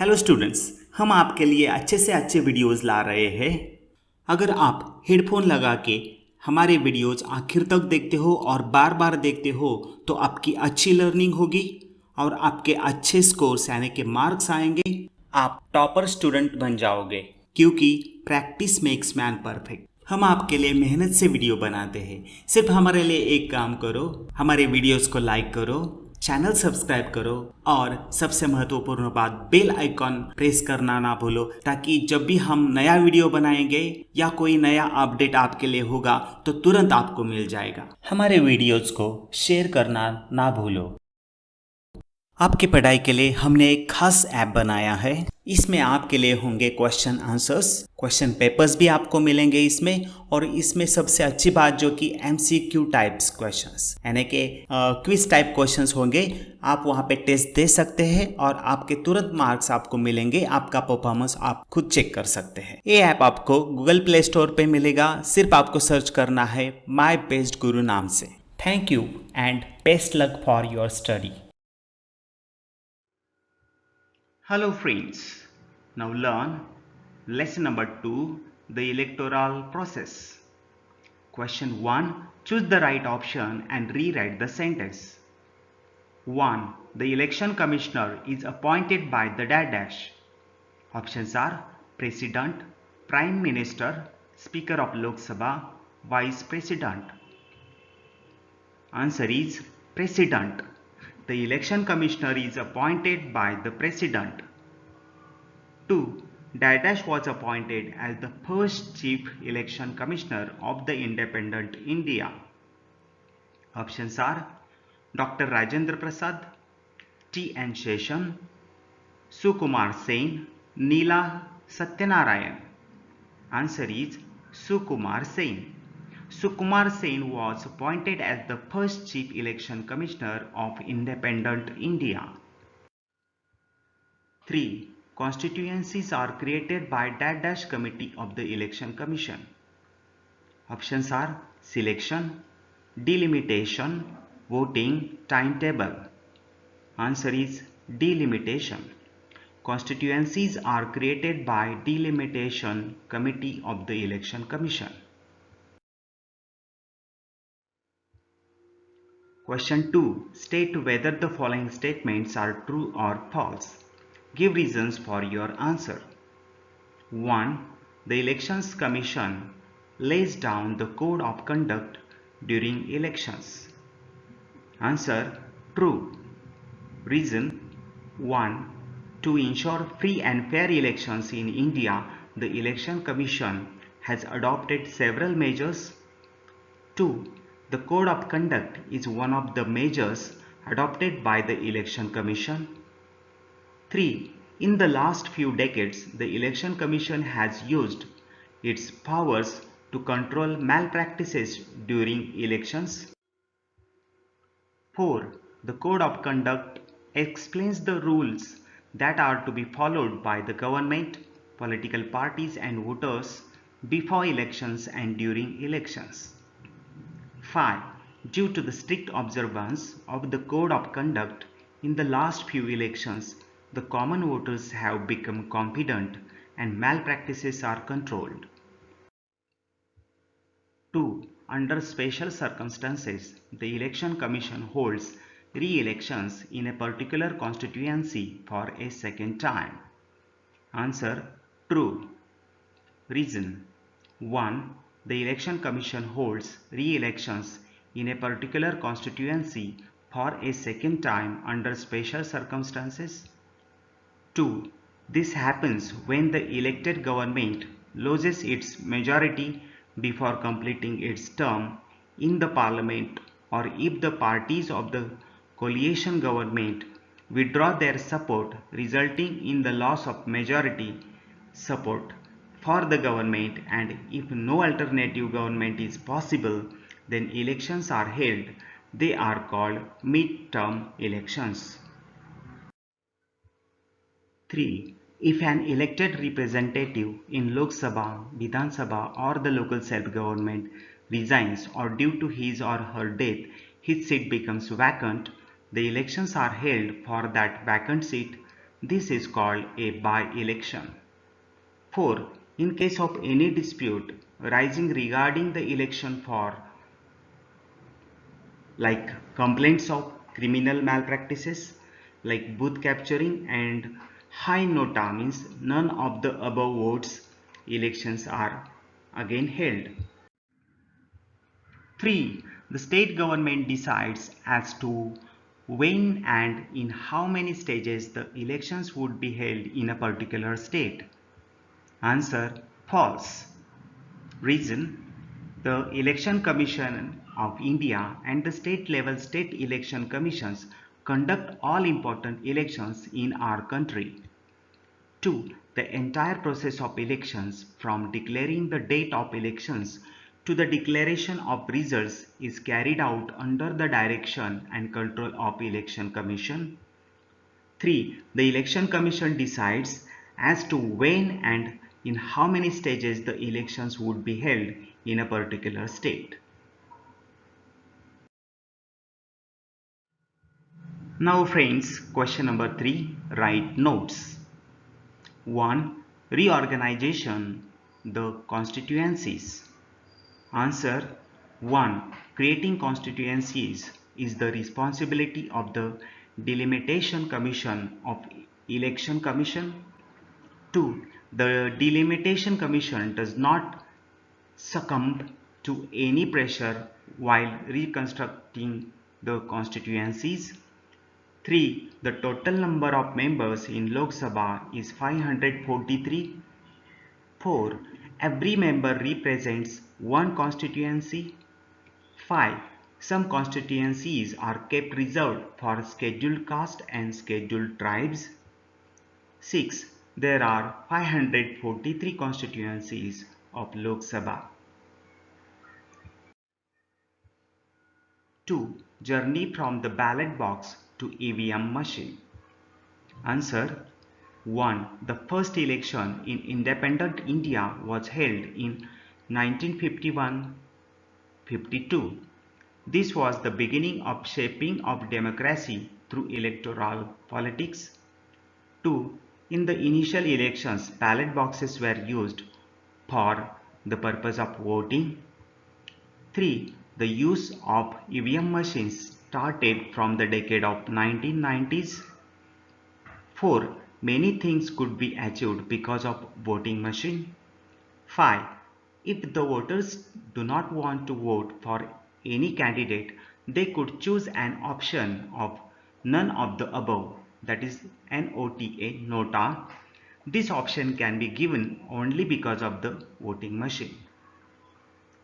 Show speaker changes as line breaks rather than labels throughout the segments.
Hello students, हम आपके लिए अच्छे से अच्छे वीडियोस ला रहे हैं। अगर आप हेडफोन लगा के हमारे वीडियोस आखिर तक देखते हो और बार बार देखते हो तो आपकी अच्छी लर्निंग होगी और आपके अच्छे स्कोर्स यानी कि मार्क्स आएंगे। आप टॉपर स्टूडेंट बन जाओगे क्योंकि प्रैक्टिस मेक्स मैन परफेक्ट। हम आपके लिए मेहनत से वीडियो बनाते हैं। सिर्फ हमारे लिए एक काम करो, हमारे वीडियोस को लाइक करो, चैनल सब्सक्राइब करो और सबसे महत्वपूर्ण बात बेल आइकॉन प्रेस करना ना भूलो, ताकि जब भी हम नया वीडियो बनाएंगे या कोई नया अपडेट आपके लिए होगा तो तुरंत आपको मिल जाएगा। हमारे वीडियोस को शेयर करना ना भूलो। आपकी पढ़ाई के लिए हमने एक खास ऐप बनाया है। इसमें आपके लिए होंगे क्वेश्चन आंसर्स, क्वेश्चन पेपर्स भी आपको मिलेंगे इसमें। और इसमें सबसे अच्छी बात जो कि एमसीक्यू टाइप्स क्वेश्चंस यानी कि क्विज टाइप क्वेश्चंस होंगे। आप वहां पे टेस्ट दे सकते हैं और आपके तुरंत मार्क्स आपको मिलेंगे। आपका परफॉर्मेंस आप खुद चेक कर सकते हैं। ये ऐप आपको गूगल प्ले स्टोर पे मिलेगा। सिर्फ आपको सर्च करना है माई बेस्ट गुरु नाम से। Thank you and best luck for your study. Hello friends, now learn lesson number 2, the electoral process. Question 1, choose the right option and rewrite the sentence. 1. The election commissioner is appointed by the dash. Options are President, Prime Minister, Speaker of Lok Sabha, Vice President. Answer is President. The election commissioner is appointed by the President. 2. Dash was appointed as the first Chief Election Commissioner of the independent India. Options are Dr. Rajendra Prasad, T. N. Sheshan, Sukumar Sen, Neela Satyanarayan. Answer is Sukumar Sen. Sukumar Sen was appointed as the first Chief Election Commissioner of independent India. 3. Constituencies are created by dash committee of the Election Commission. Options are selection, delimitation, voting, timetable. Answer is delimitation. Constituencies are created by delimitation committee of the Election Commission. Question 2. State whether the following statements are true or false. Give reasons for your answer. 1. The Elections Commission lays down the code of conduct during elections. Answer: true. Reason: 1. To ensure free and fair elections in India, the Election Commission has adopted several measures. 2. The Code of Conduct is one of the measures adopted by the Election Commission. 3. In the last few decades, the Election Commission has used its powers to control malpractices during elections. 4. The Code of Conduct explains the rules that are to be followed by the government, political parties and voters before elections and during elections. 5. Due to the strict observance of the Code of Conduct in the last few elections, the common voters have become confident and malpractices are controlled. 2. Under special circumstances, the Election Commission holds re-elections in a particular constituency for a second time. Answer: true. Reason: 1. The Election Commission holds re-elections in a particular constituency for a second time under special circumstances. 2. This happens when the elected government loses its majority before completing its term in the parliament, or if the parties of the coalition government withdraw their support, resulting in the loss of majority support for the government, and if no alternative government is possible, then elections are held. They are called mid-term elections. 3. If an elected representative in Lok Sabha, Vidhan Sabha or the local self-government resigns, or due to his or her death his seat becomes vacant, the elections are held for that vacant seat. This is called a by-election. 4. In case of any dispute arising regarding the election for like complaints of criminal malpractices like booth capturing and high nota means none of the above votes, elections are again held. 3. The state government decides as to when and in how many stages the elections would be held in a particular state. Answer: false. Reason: the Election Commission of India and the state level state election commissions conduct all important elections in our country. 2. The entire process of elections from declaring the date of elections to the declaration of results is carried out under the direction and control of Election Commission. 3. The Election Commission decides as to when and in how many stages the elections would be held in a particular state. Now friends, question number 3, write notes. 1. Reorganization the constituencies. Answer: 1. Creating constituencies is the responsibility of the Delimitation Commission of Election Commission. 2. The Delimitation Commission does not succumb to any pressure while reconstructing the constituencies. 3. The total number of members in Lok Sabha is 543. 4. Every member represents one constituency. 5. Some constituencies are kept reserved for scheduled caste and scheduled tribes. 6. There are 543 constituencies of Lok Sabha. 2. Journey from the ballot box to EVM machine. Answer: 1. The first election in independent India was held in 1951-52. This was the beginning of shaping of democracy through electoral politics. 2. In the initial elections, ballot boxes were used for the purpose of voting. 3. The use of EVM machines started from the decade of 1990s. 4. Many things could be achieved because of voting machine. 5. If the voters do not want to vote for any candidate, they could choose an option of none of the above, that is NOTA, nota. This option can be given only because of the voting machine.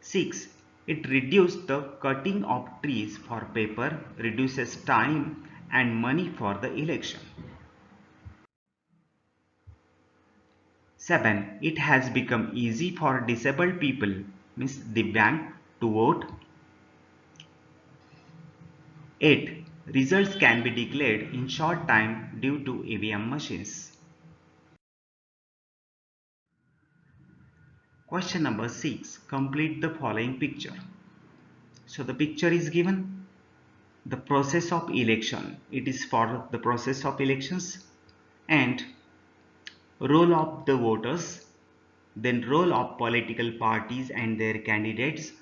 6. It reduces the cutting of trees for paper, reduces time and money for the election. 7. It has become easy for disabled people, means Divyang, to vote. 8. Results can be declared in short time due to EVM machines. Question number 6. Complete the following picture. So the picture is given. The process of election. It is for the process of elections and role of the voters, then role of political parties and their candidates,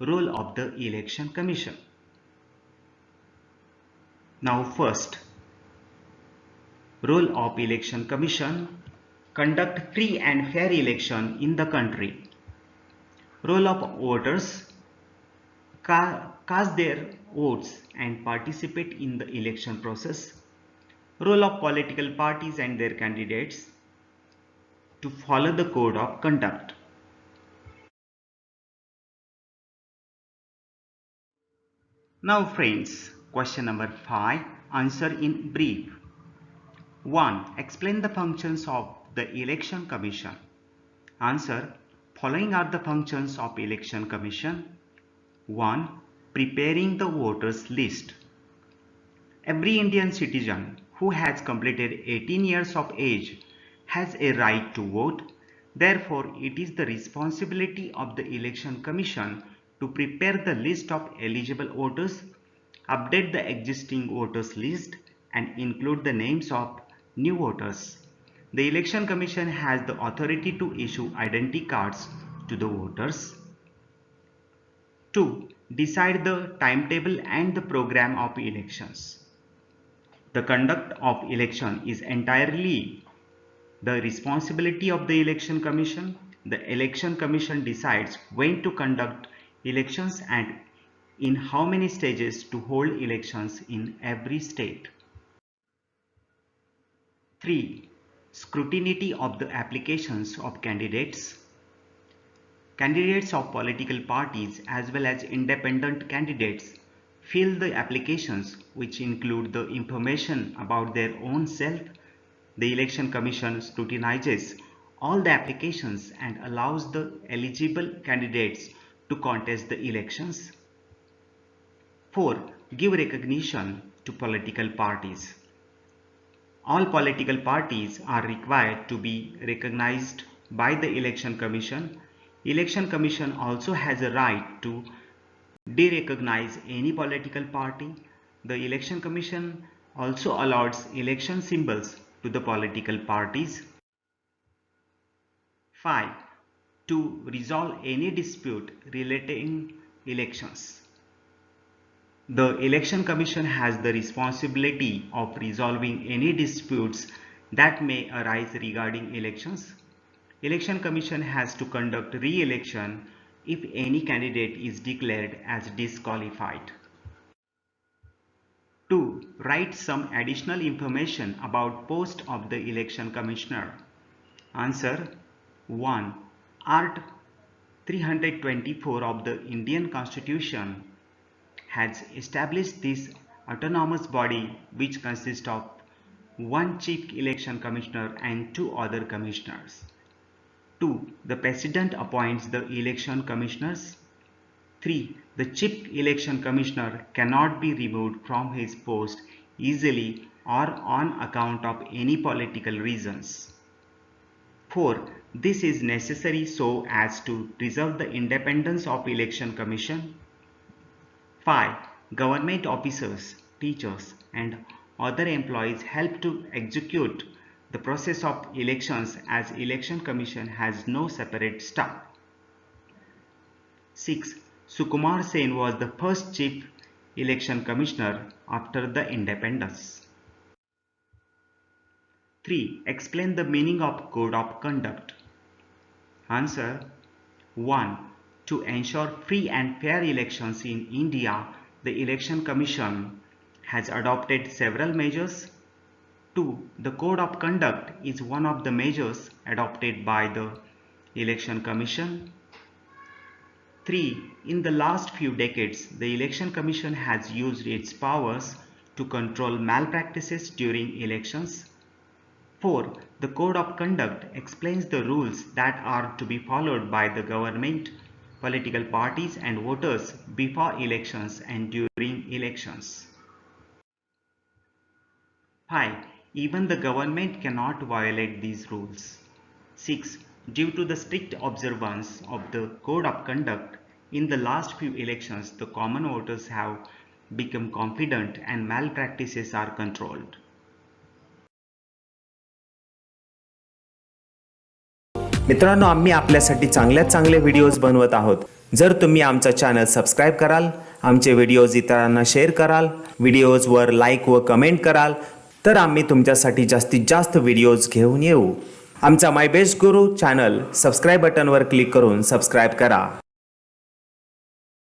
role of the Election Commission. Now first, role of Election Commission: conduct free and fair election in the country. Role of voters: cast their votes and participate in the election process. Role of political parties and their candidates: to follow the code of conduct. Now friends, question number 5, answer in brief. 1. Explain the functions of the Election Commission. Answer: following are the functions of Election Commission. 1. Preparing the voters list. Every Indian citizen who has completed 18 years of age has a right to vote. Therefore, it is the responsibility of the Election Commission to prepare the list of eligible voters, update the existing voters list, and include the names of new voters. The Election Commission has the authority to issue identity cards to the voters. 2. Decide the timetable and the program of elections. The conduct of election is entirely the responsibility of the Election Commission. The Election Commission decides when to conduct elections and in how many stages to hold elections in every state. 3. Scrutiny of the applications of candidates. Candidates of political parties as well as independent candidates fill the applications, which include the information about their own self. The Election Commission scrutinizes all the applications and allows the eligible candidates to contest the elections. 4. Give recognition to political parties. All political parties are required to be recognized by the Election Commission. Election Commission also has a right to de-recognize any political party. The Election Commission also allows election symbols to the political parties. 5. To resolve any dispute relating elections. The Election Commission has the responsibility of resolving any disputes that may arise regarding elections. Election Commission has to conduct re-election if any candidate is declared as disqualified. 2. Write some additional information about post of the Election Commissioner. Answer. 1. Art 324 of the Indian Constitution has established this autonomous body which consists of one Chief Election Commissioner and 2 other commissioners. 2. The President appoints the Election Commissioners. 3. The Chief Election Commissioner cannot be removed from his post easily or on account of any political reasons. 4. This is necessary so as to preserve the independence of Election Commission. 5. Government officers, teachers, and other employees help to execute the process of elections as Election Commission has no separate staff. 6. Sukumar Sen was the first Chief Election Commissioner after the independence. 3. Explain the meaning of Code of Conduct. Answer. 1. To ensure free and fair elections in India, the Election Commission has adopted several measures. 2. The Code of Conduct is one of the measures adopted by the Election Commission. 3. In the last few decades, the Election Commission has used its powers to control malpractices during elections. 4. The Code of Conduct explains the rules that are to be followed by the government, political parties and voters before elections and during elections. 5. Even the government cannot violate these rules. 6. Due to the strict observance of the Code of Conduct, in the last few elections, the common voters have become confident and malpractices are controlled.
मित्रांनो, आम्ही आपल्यासाठी चांगले videos बनवत आहोत. जर तुम्ही आमचा channel subscribe कराल, आमचे व्हिडिओज इतरांना शेअर कराल, व्हिडिओजवर लाईक व कमेंट कराल, तर आम्ही तुमच्यासाठी जास्तीत जास्त व्हिडिओज घेऊन येऊ. आमचा my best Guru channel subscribe बटनवर click करून सबस्क्राइब करा.